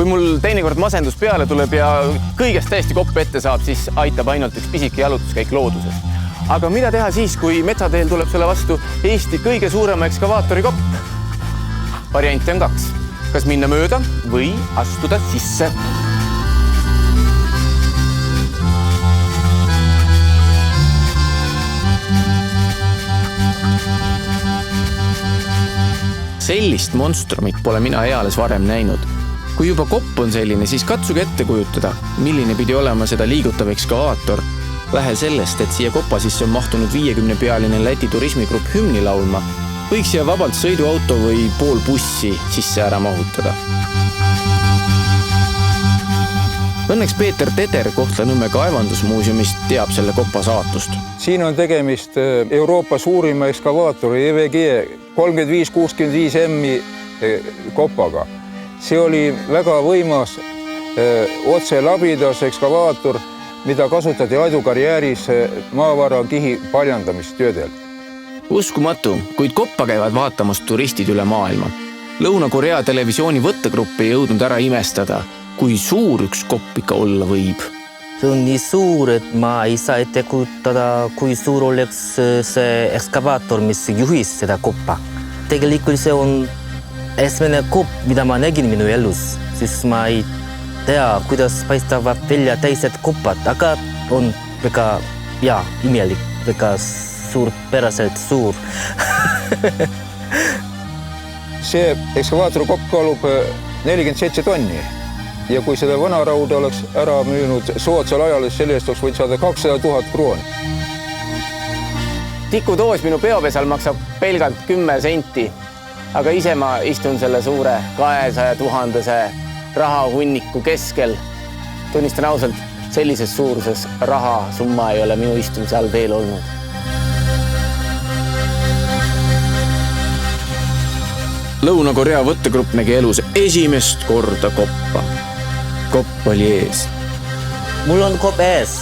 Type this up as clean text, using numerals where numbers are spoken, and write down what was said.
mul teinekord masendus peale tuleb ja kõigest täiesti kopp ette saab, siis aitab ainult üks pisike jalutuskäik looduses. Aga mida teha siis, kui metsateel tuleb selle vastu Eesti kõige suurema ekskavaatori kopp? Variante on 2. Kas minna mööda või astuda sisse? Sellist monstrumit pole mina eales varem näinud. Kui juba kopp on selline, siis katsuge ette kujutada, milline pidi olema seda liigutav ekskavaator. Vähe sellest, et siia kopa sisse on mahtunud 50-pealine Läti turismigrupp hümni laulma, võiks siia vabalt sõiduauto või pool bussi sisse ära mahutada. Õnneks Peeter Teder Kohtla-Nõmme kaevandusmuuseumist teab selle kopa saatust. Siin on tegemist Euroopa suurima ekskavaatori EVG 3565 M kopaga. See oli väga võimas otse labidas ekskavaator, mida kasutati aidukarjääris maavara kihi paljandamistöödel. Uskumatu, kuid koppa käivad vaatamas turistid üle maailma. Lõuna-Korea televisiooni võttegrupp ei jõudnud ära imestada, kui suur üks kopp ikka olla võib. See on nii suur, et ma ei saa ette kujutada, kui suur oleks see ekskavaator, mis juhis seda koppa. Tegelikult see on esimene kopp, mida ma nägin minu elus, siis ma ei tea, kuidas paistavad välja teised koppad, aga on väga imelik, väga suurpäraselt suur. See ekskavaatori kopp kaalub 47 tonni. Ja kui seda vanarauda oleks ära müünud soodsal ajal, selle eest oleks võid saada 200 000 krooni. Tikudoos minu peopesal maksab pelgalt 10 senti, aga ise ma istun selle suure 200 000 rahahunniku keskel. Tunnistan ausalt, sellises suuruses rahasumma ei ole minu istumise all veel olnud. Lõuna-Korea võttegrupp nägi elus esimest korda koppa. Kopp oli ees. Mul on kopp ees.